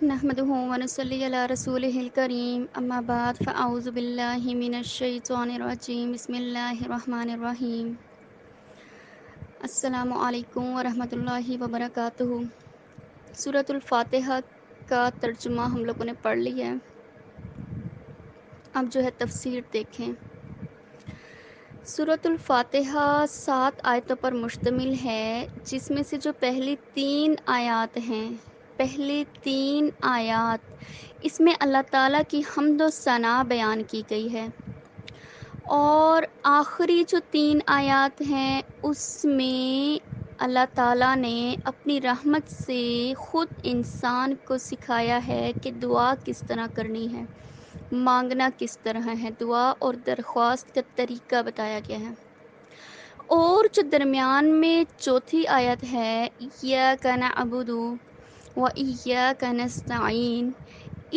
نحمده ونصلي على رسوله الكريم اما بعد فاعوذ بالله من الشیطان الرجیم بسم اللہ الرحمن الرحیم السلام علیکم ورحمۃ اللہ وبرکاتہ۔ سورۃ الفاتحہ کا ترجمہ ہم لوگوں نے پڑھ لی ہے، اب جو ہے تفسیر دیکھیں۔ سورۃ الفاتحہ 7 آیتوں پر مشتمل ہے، جس میں سے جو پہلی 3 آیات ہیں، پہلی 3 آیات اس میں اللہ تعالیٰ کی حمد و ثنا بیان کی گئی ہے، اور آخری جو 3 آیات ہیں اس میں اللہ تعالیٰ نے اپنی رحمت سے خود انسان کو سکھایا ہے کہ دعا کس طرح کرنی ہے، مانگنا کس طرح ہے، دعا اور درخواست کا طریقہ بتایا گیا ہے۔ اور جو درمیان میں چوتھی آیت ہے، ایاک نعبد و ایاک نستعین،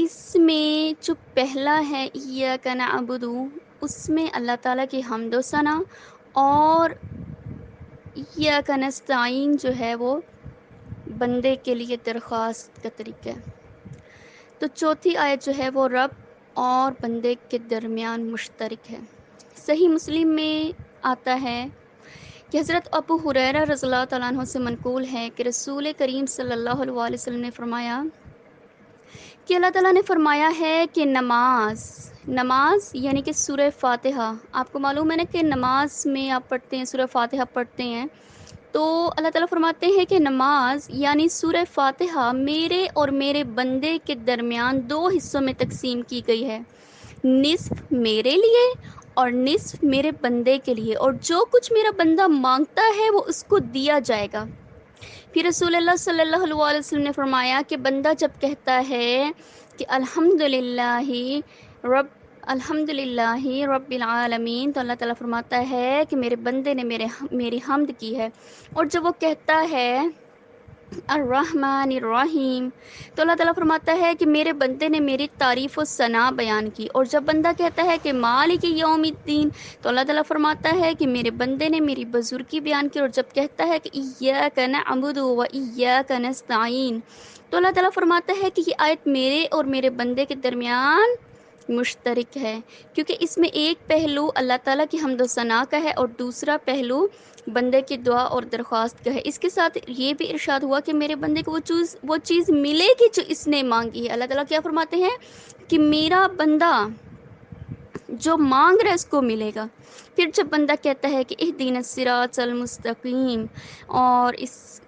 اس میں جو پہلا ہے ایاک نعبد، اس میں اللہ تعالیٰ کی حمد و ثنا، اور ایاک نستعین جو ہے وہ بندے کے لیے درخواست کا طریقہ ہے۔ تو چوتھی آیت جو ہے وہ رب اور بندے کے درمیان مشترک ہے۔ صحیح مسلم میں آتا ہے کہ حضرت ابو ہریرہ رضی اللہ تعالیٰ عنہ سے منقول ہے کہ رسول کریم صلی اللہ علیہ وسلم نے فرمایا کہ اللہ تعالیٰ نے فرمایا ہے کہ نماز یعنی کہ سورہ فاتحہ، آپ کو معلوم ہے نا کہ نماز میں آپ پڑھتے ہیں، سورہ فاتحہ پڑھتے ہیں، تو اللہ تعالیٰ فرماتے ہیں کہ نماز یعنی سورہ فاتحہ میرے اور میرے بندے کے درمیان 2 حصوں میں تقسیم کی گئی ہے، نصف میرے لیے اور نصف میرے بندے کے لیے، اور جو کچھ میرا بندہ مانگتا ہے وہ اس کو دیا جائے گا۔ پھر رسول اللہ صلی اللہ علیہ وسلم نے فرمایا کہ بندہ جب کہتا ہے کہ الحمدللہ رب العالمین، تو اللہ تعالیٰ فرماتا ہے کہ میرے بندے نے میری حمد کی ہے، اور جب وہ کہتا ہے الرحمن الرحیم، تو اللہ تعالیٰ فرماتا ہے کہ میرے بندے نے میری تعریف و ثنا بیان کی، اور جب بندہ کہتا ہے کہ مالک یوم الدین، تو اللہ تعالیٰ فرماتا ہے کہ میرے بندے نے میری بزرگی بیان کی، اور جب کہتا ہے کہ ایاک نعبد و ایاک نستعین، تو اللہ تعالیٰ فرماتا ہے کہ یہ آیت میرے اور میرے بندے کے درمیان مشترک ہے، کیونکہ اس میں ایک پہلو اللہ تعالیٰ کی حمد و ثنا کا ہے اور دوسرا پہلو بندے کی دعا اور درخواست کا ہے۔ اس کے ساتھ یہ بھی ارشاد ہوا کہ میرے بندے کو وہ چیز ملے گی جو اس نے مانگی ہے۔ اللہ تعالیٰ کیا فرماتے ہیں کہ میرا بندہ جو مانگ رہا ہے اس کو ملے گا۔ پھر جب بندہ کہتا ہے کہ اہدنا الصراط المستقیم اور اس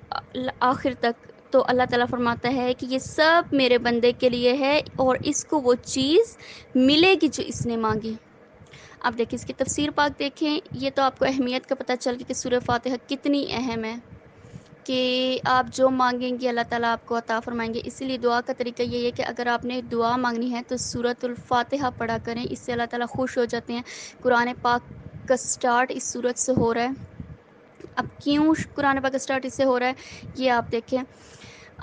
آخر تک، تو اللہ تعالیٰ فرماتا ہے کہ یہ سب میرے بندے کے لیے ہے اور اس کو وہ چیز ملے گی جو اس نے مانگی۔ اب دیکھیں اس کی تفسیر پاک دیکھیں، یہ تو آپ کو اہمیت کا پتہ چل گیا کہ سورہ فاتحہ کتنی اہم ہے، کہ آپ جو مانگیں گے اللہ تعالیٰ آپ کو عطا فرمائیں گے۔ اسی لیے دعا کا طریقہ یہ ہے کہ اگر آپ نے دعا مانگنی ہے تو سورۃ الفاتحہ پڑھا کریں، اس سے اللہ تعالیٰ خوش ہو جاتے ہیں۔ قرآن پاک کا سٹارٹ اس سورت سے ہو رہا ہے۔ اب کیوں قرآن پاک کا سٹارٹ اس سے ہو رہا ہے یہ آپ دیکھیں۔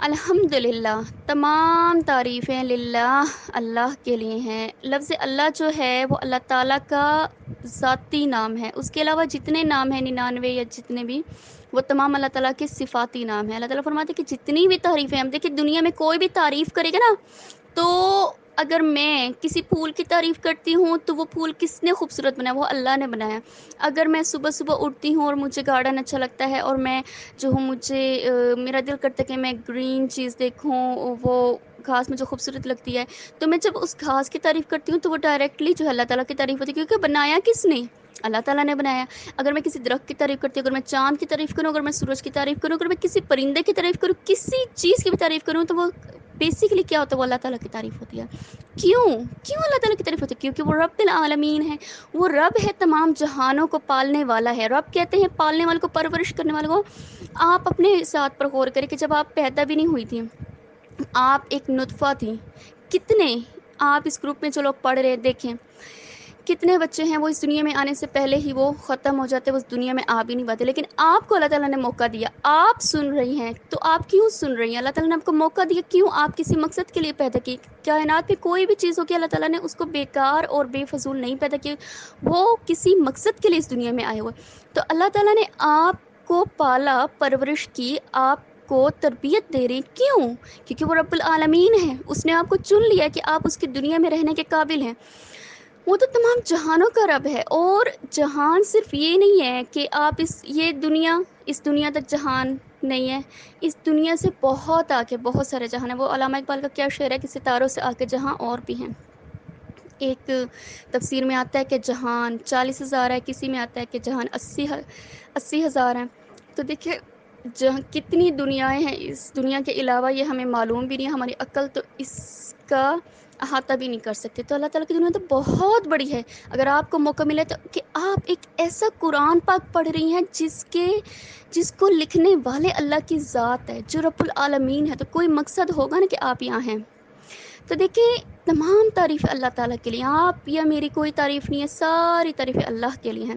الحمدللہ، تمام تعریفیں للہ، اللہ کے لیے ہیں۔ لفظ اللہ جو ہے وہ اللہ تعالیٰ کا ذاتی نام ہے، اس کے علاوہ جتنے نام ہیں 99 یا جتنے بھی، وہ تمام اللہ تعالیٰ کے صفاتی نام ہیں۔ اللہ تعالیٰ فرماتے ہیں کہ جتنی بھی تعریفیں، ہم دیکھیں دنیا میں کوئی بھی تعریف کرے گا نا، تو اگر میں کسی پھول کی تعریف کرتی ہوں تو وہ پھول کس نے خوبصورت بنایا؟ وہ اللہ نے بنایا۔ اگر میں صبح صبح اٹھتی ہوں اور مجھے گارڈن اچھا لگتا ہے اور میں جو ہوں میرا دل کرتا ہے کہ میں گرین چیز دیکھوں، وہ گھاس مجھے خوبصورت لگتی ہے، تو میں جب اس گھاس کی تعریف کرتی ہوں تو وہ ڈائریکٹلی جو ہے اللہ تعالیٰ کی تعریف ہوتی ہے، کیونکہ بنایا کس نے؟ اللہ تعالیٰ نے بنایا۔ اگر میں کسی درخت کی تعریف کرتی ہوں، اگر میں چاند کی تعریف کروں، اگر میں سورج کی تعریف کروں، اگر میں کسی پرندے کی تعریف کروں، کسی چیز کی بھی تعریف کروں، تو وہ بیسیکلی کیا ہوتا ہے؟ وہ اللہ تعالیٰ کی تعریف ہوتی ہے۔ کیوں اللہ تعالیٰ کی تعریف ہوتی ہے؟ کیونکہ وہ رب العالمین ہے، وہ رب ہے، تمام جہانوں کو پالنے والا ہے۔ رب کہتے ہیں پالنے والے کو، پرورش کرنے والے کو۔ آپ اپنے ساتھ پر غور کریں کہ جب آپ پیدا بھی نہیں ہوئی تھی، آپ ایک نطفہ تھی، کتنے آپ اس گروپ میں جو لوگ پڑھ رہے دیکھیں کتنے بچے ہیں وہ اس دنیا میں آنے سے پہلے ہی وہ ختم ہو جاتے، وہ اس دنیا میں آ بھی نہیں پاتے، لیکن آپ کو اللہ تعالیٰ نے موقع دیا، آپ سن رہی ہیں، تو آپ کیوں سن رہی ہیں؟ اللہ تعالیٰ نے آپ کو موقع دیا، کیوں؟ آپ کسی مقصد کے لیے پیدا کی۔ کائنات میں کوئی بھی چیز ہو کہ اللہ تعالیٰ نے اس کو بیکار اور بے فضول نہیں پیدا کی، وہ کسی مقصد کے لیے اس دنیا میں آئے ہوئے۔ تو اللہ تعالیٰ نے آپ کو پالا، پرورش کی، آپ کو تربیت دے رہے ہیں. کیوں؟ کیونکہ وہ رب العالمین ہے، اس نے آپ کو چن لیا کہ آپ اس کی دنیا میں رہنے کے قابل ہیں. وہ تو تمام جہانوں کا رب ہے. اور جہان صرف یہ نہیں ہے کہ آپ اس دنیا تک جہان نہیں ہے، اس دنیا سے بہت آگے بہت سارے جہان ہیں. وہ علامہ اقبال کا کیا شعر ہے کہ ستاروں سے آگے جہاں اور بھی ہیں. ایک تفسیر میں آتا ہے کہ جہان 40,000 ہے، کسی میں آتا ہے کہ جہان 80,000 ہیں. تو دیکھیں جہاں کتنی دنیایں ہیں اس دنیا کے علاوہ، یہ ہمیں معلوم بھی نہیں ہے. ہماری عقل تو اس کا احاطہ بھی نہیں کر سکتے. تو اللہ تعالیٰ کی دنیا تو بہت بڑی ہے. اگر آپ کو موقع ملے تو کہ آپ ایک ایسا قرآن پاک پڑھ رہی ہیں جس کو لکھنے والے اللہ کی ذات ہے، جو رب العالمین ہے، تو کوئی مقصد ہوگا نا کہ آپ یہاں ہیں. تو دیکھیں تمام تعریف اللہ تعالیٰ کے لیے، آپ یا میری کوئی تعریف نہیں ہے، ساری تعریف اللہ کے لیے ہیں.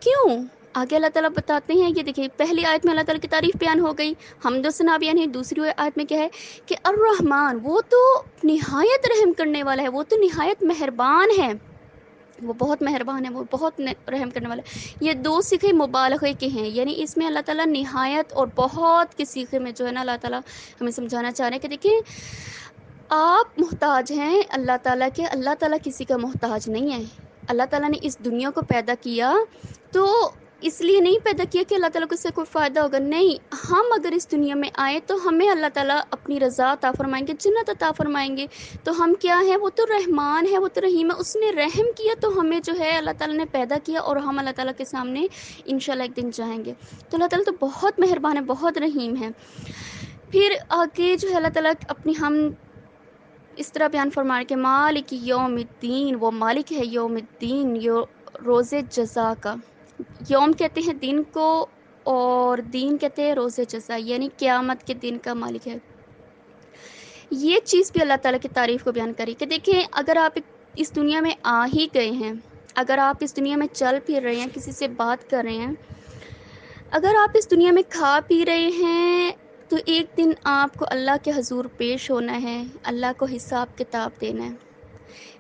کیوں؟ آگے اللہ تعالیٰ بتاتے ہیں. یہ دیکھیں پہلی آیت میں اللہ تعالیٰ کی تعریف بیان ہو گئی، حمد و ثنا بیان ہے. دوسری آیت میں کیا ہے کہ الرحمن، وہ تو نہایت رحم کرنے والا ہے، وہ تو نہایت مہربان ہے، وہ بہت مہربان ہے، وہ بہت رحم کرنے والا ہے. یہ دو صیغے مبالغے کے ہیں، یعنی اس میں اللہ تعالیٰ نہایت اور بہت کے صیغے میں جو ہے نا اللہ تعالیٰ ہمیں سمجھانا چاہ رہے ہیں کہ دیکھیں آپ محتاج ہیں اللہ تعالیٰ کے. اللہ تعالیٰ کسی کا محتاج نہیں ہے. اللہ تعالیٰ نے اس دنیا کو پیدا کیا تو اس لیے نہیں پیدا کیا کہ اللہ تعالیٰ کو اس سے کوئی فائدہ ہوگا، نہیں. ہم اگر اس دنیا میں آئیں تو ہمیں اللہ تعالیٰ اپنی رضا عطا فرمائیں گے، جنت عطا فرمائیں گے. تو ہم کیا ہیں؟ وہ تو رحمان ہے، وہ تو رحیم ہے. اس نے رحم کیا تو ہمیں جو ہے اللہ تعالیٰ نے پیدا کیا، اور ہم اللہ تعالیٰ کے سامنے انشاءاللہ ایک دن جائیں گے. تو اللہ تعالیٰ تو بہت مہربان ہے، بہت رحیم ہے. پھر آگے جو ہے اللہ تعالیٰ اپنی ہم اس طرح بیان فرما کہ مالک یوم الدین، وہ مالک ہے یوم الدین، روز جزا کا. یوم کہتے ہیں دن کو، اور دین کہتے ہیں روز جزا، یعنی قیامت کے دن کا مالک ہے. یہ چیز بھی اللہ تعالیٰ کی تعریف کو بیان کری کہ دیکھیں اگر آپ اس دنیا میں آ ہی گئے ہیں، اگر آپ اس دنیا میں چل پھر رہے ہیں، کسی سے بات کر رہے ہیں، اگر آپ اس دنیا میں کھا پی رہے ہیں، تو ایک دن آپ کو اللہ کے حضور پیش ہونا ہے، اللہ کو حساب کتاب دینا ہے.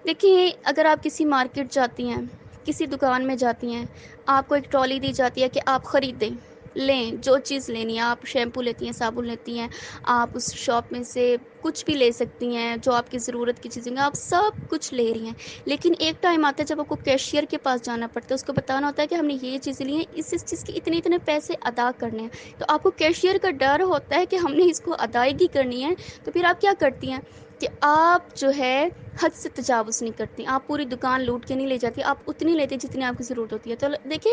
دیکھیں اگر آپ کسی مارکیٹ جاتی ہیں، کسی دکان میں جاتی ہیں، آپ کو ایک ٹرالی دی جاتی ہے کہ آپ خریدیں، لیں جو چیز لینی ہے. آپ شیمپو لیتی ہیں، صابن لیتی ہیں، آپ اس شاپ میں سے کچھ بھی لے سکتی ہیں، جو آپ کی ضرورت کی چیزیں ہیں آپ سب کچھ لے رہی ہیں. لیکن ایک ٹائم آتا ہے جب آپ کو کیشیئر کے پاس جانا پڑتا ہے، اس کو بتانا ہوتا ہے کہ ہم نے یہ چیزیں لی ہیں، اس چیز کے اتنے پیسے ادا کرنے ہیں. تو آپ کو کیشیئر کا ڈر ہوتا ہے کہ ہم نے اس کو ادائیگی کرنی ہے. تو پھر آپ کیا کرتی ہیں کہ آپ جو ہے حد سے تجاوز نہیں کرتی، آپ پوری دکان لوٹ کے نہیں لے جاتی، آپ اتنی لیتے جتنی آپ کی ضرورت ہوتی ہے. تو دیکھیں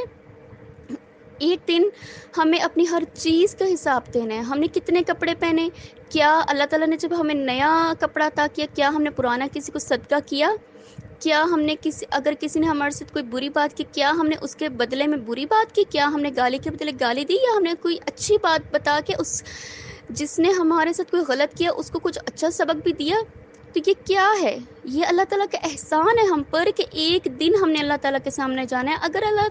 ایک دن ہمیں اپنی ہر چیز کا حساب دینا ہے. ہم نے کتنے کپڑے پہنے، کیا اللہ تعالیٰ نے جب ہمیں نیا کپڑا عطا کیا، کیا ہم نے پرانا کسی کو صدقہ کیا؟ کیا ہم نے اگر کسی نے ہمارے ساتھ کوئی بری بات کی، کیا ہم نے اس کے بدلے میں بری بات کی؟ کیا ہم نے گالی کے بدلے گالی دی، یا ہم نے کوئی اچھی بات بتا کے جس نے ہمارے ساتھ کوئی غلط کیا اس کو کچھ اچھا سبق بھی دیا؟ تو یہ کیا ہے؟ یہ اللہ تعالیٰ کا احسان ہے ہم پر کہ ایک دن ہم نے اللہ تعالیٰ کے سامنے جانا ہے. اگر اللہ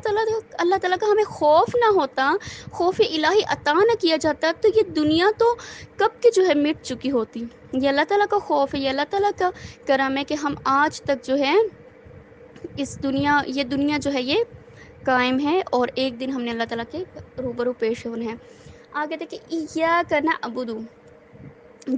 تعالیٰ کا ہمیں خوف نہ ہوتا، خوف الہی عطا نہ کیا جاتا، تو یہ دنیا تو کب کی جو ہے مٹ چکی ہوتی. یہ اللہ تعالیٰ کا خوف ہے، یہ اللہ تعالیٰ کا کرم ہے کہ ہم آج تک جو ہے یہ دنیا جو ہے یہ قائم ہے، اور ایک دن ہم نے اللہ تعالیٰ کے روبرو پیش ہونے ہیں. آگے دیکھیں ایاک نعبد،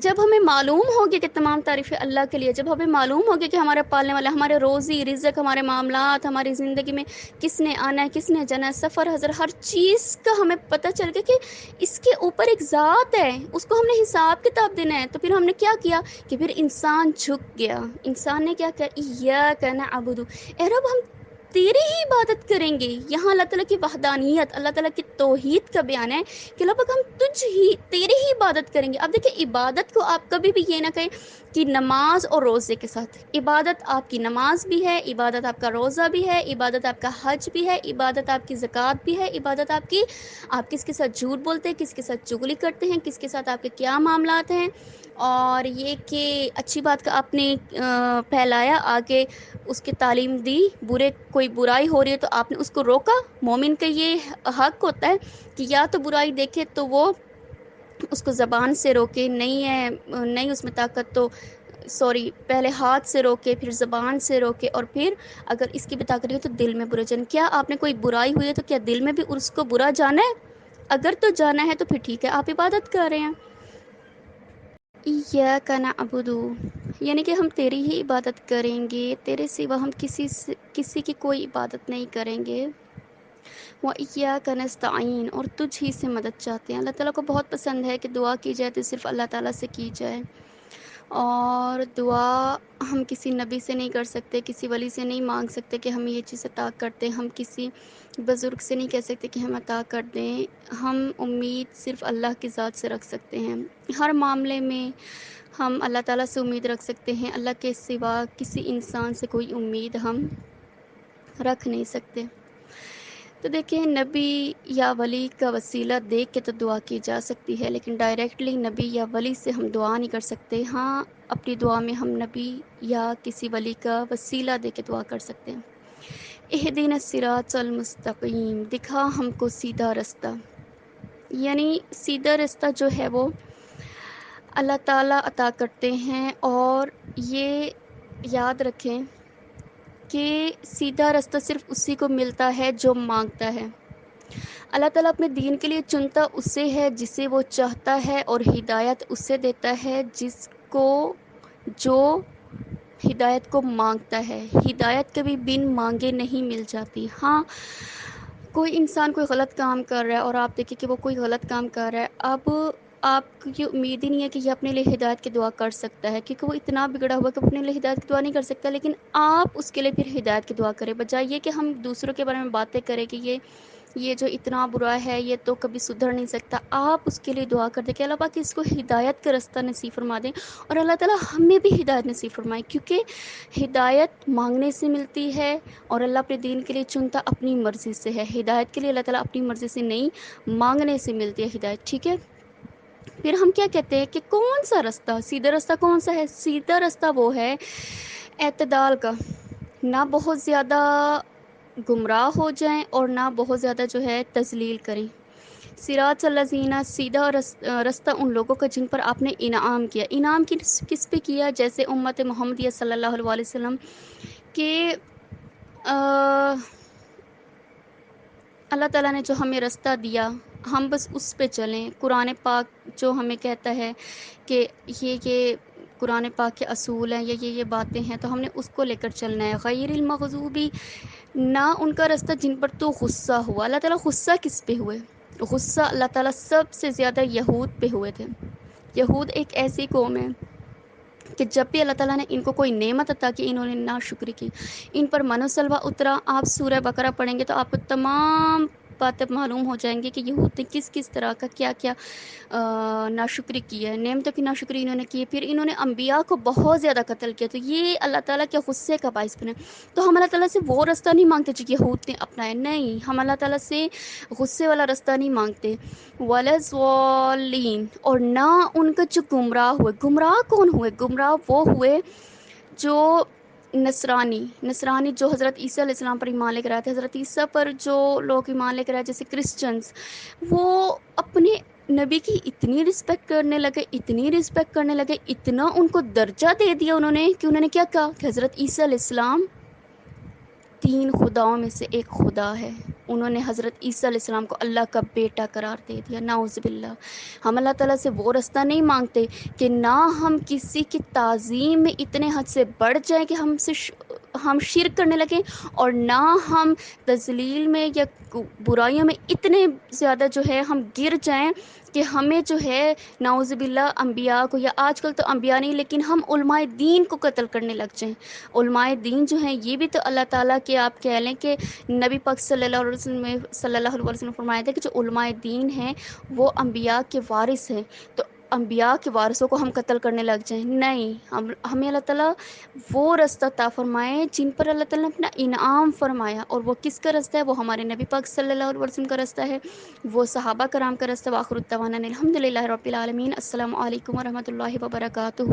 جب ہمیں معلوم ہوگی کہ تمام تعریفیں اللہ کے لیے، جب ہمیں معلوم ہوگی کہ ہمارے پالنے والا، ہمارے روزی رزق، ہمارے معاملات، ہماری زندگی میں کس نے آنا ہے، کس نے جانا ہے، سفر حضر، ہر چیز کا ہمیں پتہ چل گیا کہ اس کے اوپر ایک ذات ہے، اس کو ہم نے حساب کتاب دینا ہے. تو پھر ہم نے کیا کیا کہ پھر انسان جھک گیا. انسان نے کیا کہا ایاک نعبد، اے رب ہم تیری ہی عبادت کریں گے. یہاں اللہ تعالیٰ کی وحدانیت، اللہ تعالیٰ کی توحید کا بیان ہے کہ لوگ ہم تیری ہی عبادت کریں گے. اب دیکھیں عبادت کو آپ کبھی بھی یہ نہ کہیں کہ نماز اور روزے کے ساتھ. عبادت آپ کی نماز بھی ہے، عبادت آپ کا روزہ بھی ہے، عبادت آپ کا حج بھی ہے، عبادت آپ کی زکوٰۃ بھی ہے، عبادت آپ کس کے ساتھ جھوٹ بولتے ہیں، کس کے ساتھ چغلی کرتے ہیں، کس کے ساتھ آپ کے کیا معاملات ہیں. اور یہ کہ اچھی بات کا آپ نے پھیلایا، آگے اس کی تعلیم دی، کوئی برائی ہو رہی ہے تو آپ نے اس کو روکا. مومن کا یہ حق ہوتا ہے کہ یا تو برائی دیکھے تو وہ اس کو زبان سے روکے، نہیں اس میں طاقت تو پہلے ہاتھ سے روکے، پھر زبان سے روکے، اور پھر اگر اس کی بھی طاقت ہے تو دل میں برا جان. کیا آپ نے کوئی برائی ہوئی ہے تو کیا دل میں بھی اس کو برا جانا ہے؟ اگر تو جانا ہے تو پھر ٹھیک ہے، آپ عبادت کر رہے ہیں. ایاک نعبد، یعنی کہ ہم تیری ہی عبادت کریں گے، تیرے سوا ہم کسی کی کوئی عبادت نہیں کریں گے. وَإِيَّاكَ نَسْتَعِينُ، اور تجھ ہی سے مدد چاہتے ہیں. اللہ تعالیٰ کو بہت پسند ہے کہ دعا کی جائے تو صرف اللہ تعالیٰ سے کی جائے، اور دعا ہم کسی نبی سے نہیں کر سکتے، کسی ولی سے نہیں مانگ سکتے کہ ہمیں یہ چیز عطا کر دیں، ہم کسی بزرگ سے نہیں کہہ سکتے کہ ہم عطا کر دیں. ہم امید صرف اللہ کی ذات سے رکھ سکتے ہیں. ہر معاملے میں ہم اللہ تعالیٰ سے امید رکھ سکتے ہیں، اللہ کے سوا کسی انسان سے کوئی امید ہم رکھ نہیں سکتے. تو دیکھیں، نبی یا ولی کا وسیلہ دیکھ کے تو دعا کی جا سکتی ہے، لیکن ڈائریکٹلی نبی یا ولی سے ہم دعا نہیں کر سکتے. ہاں، اپنی دعا میں ہم نبی یا کسی ولی کا وسیلہ دے کے دعا کر سکتے ہیں. اہدنا الصراط المستقیم، دکھا ہم کو سیدھا رستہ. یعنی سیدھا رستہ جو ہے وہ اللہ تعالیٰ عطا کرتے ہیں، اور یہ یاد رکھیں کہ سیدھا رستہ صرف اسی کو ملتا ہے جو مانگتا ہے. اللہ تعالیٰ اپنے دین کے لیے چنتا اسے ہے جسے وہ چاہتا ہے، اور ہدایت اسے دیتا ہے جس کو جو ہدایت کو مانگتا ہے. ہدایت کبھی بن مانگے نہیں مل جاتی. ہاں، کوئی انسان کوئی غلط کام کر رہا ہے اور آپ دیکھیں کہ وہ کوئی غلط کام کر رہا ہے، اب آپ کو یہ امید ہی نہیں ہے کہ یہ اپنے لیے ہدایت کی دعا کر سکتا ہے، کیونکہ وہ اتنا بگڑا ہوا کہ وہ اپنے لیے ہدایت کی دعا نہیں کر سکتا. لیکن آپ اس کے لیے پھر ہدایت کی دعا کریں، بجائے یہ کہ ہم دوسروں کے بارے میں باتیں کریں کہ یہ جو اتنا برا ہے یہ تو کبھی سدھر نہیں سکتا. آپ اس کے لیے دعا کر دیں کہ اللہ پاک اس کو ہدایت کا رستہ نصیب فرما دیں، اور اللہ تعالیٰ ہمیں بھی ہدایت نصیب فرمائے، کیونکہ ہدایت مانگنے سے ملتی ہے، اور اللہ اپنے دین کے لیے چنتا اپنی مرضی سے ہے. ہدایت کے لیے اللہ تعالیٰ اپنی مرضی سے نہیں، مانگنے سے ملتی ہے ہدایت. ٹھیک ہے، پھر ہم کیا کہتے ہیں کہ کون سا رستہ سیدھا رستہ کون سا ہے؟ سیدھا رستہ وہ ہے اعتدال کا، نہ بہت زیادہ گمراہ ہو جائیں اور نہ بہت زیادہ جو ہے تذلیل کریں. صراط الذین، سیدھا رستہ ان لوگوں کا جن پر آپ نے انعام کیا. انعام کس پہ کیا؟ جیسے امت محمدیہ صلی اللہ علیہ وسلم کہ اللہ تعالیٰ نے جو ہمیں رستہ دیا ہم بس اس پہ چلیں. قرآن پاک جو ہمیں کہتا ہے کہ یہ قرآن پاک کے اصول ہیں، یہ باتیں ہیں، تو ہم نے اس کو لے کر چلنا ہے. غیر المغضوبی، نہ ان کا رستہ جن پر تو غصہ ہوا. اللہ تعالیٰ غصہ کس پہ ہوئے؟ غصہ اللہ تعالیٰ سب سے زیادہ یہود پہ ہوئے تھے. یہود ایک ایسی قوم ہے کہ جب بھی اللہ تعالیٰ نے ان کو کوئی نعمت عطا کی انہوں نے ناشکری کی، ان پر من و سلوہ اترا. آپ سورہ بقرہ پڑھیں گے تو آپ کو تمام باتیں معلوم ہو جائیں گی کہ یہود نے کس طرح کا کیا ناشکری کی ہے، نعمتوں کی ناشکری انہوں نے کی ہے. پھر انہوں نے انبیاء کو بہت زیادہ قتل کیا، تو یہ اللہ تعالیٰ کے غصے کا باعث بنے. تو ہم اللہ تعالیٰ سے وہ رستہ نہیں مانگتے جو یہود نے اپنایا، نہیں، ہم اللہ تعالیٰ سے غصے والا رستہ نہیں مانگتے. وَلَضَّالِّينَ، اور نہ ان کا جو گمراہ ہوئے. گمراہ کون ہوئے؟ گمراہ وہ ہوئے جو نصرانی جو حضرت عیسیٰ علیہ السلام پر ایمان لے کر آئے تھے. حضرت عیسیٰ پر جو لوگ ایمان لے کر آئے جیسے کرسچنز، وہ اپنے نبی کی اتنی رسپیکٹ کرنے لگے، اتنا ان کو درجہ دے دیا انہوں نے کہ انہوں نے کیا کہا کہ حضرت عیسیٰ علیہ السلام 3 خداؤں میں سے ایک خدا ہے. انہوں نے حضرت عیسیٰ علیہ السلام کو اللہ کا بیٹا قرار دے دیا. نعوذ باللہ. ہم اللہ تعالیٰ سے وہ رستہ نہیں مانگتے کہ نہ ہم کسی کی تعظیم میں اتنے حد سے بڑھ جائیں کہ ہم شرک کرنے لگیں، اور نہ ہم تذلیل میں یا برائیوں میں اتنے زیادہ جو ہے ہم گر جائیں کہ ہمیں جو ہے نعوذ باللہ انبیاء کو، یا آج کل تو انبیاء نہیں لیکن ہم علماء دین کو قتل کرنے لگ جائیں. علماء دین جو ہیں یہ بھی تو اللہ تعالیٰ کے، آپ کہہ لیں کہ نبی پاک صلی اللہ علیہ وسلم فرمایا تھا کہ جو علماء دین ہیں وہ انبیاء کے وارث ہیں. تو انبیاء کے وارثوں کو ہم قتل کرنے لگ جائیں؟ نہیں، ہمیں اللہ تعالیٰ وہ رستہ عطا فرمائے جن پر اللہ تعالیٰ نے اپنا انعام فرمایا. اور وہ کس کا رستہ ہے؟ وہ ہمارے نبی پاک صلی اللہ علیہ وسلم کا رستہ ہے، وہ صحابہ کرام کا رستہ. وآخر دعوانا الحمد للہ رب العالمین. السلام علیکم ورحمۃ اللہ وبرکاتہ.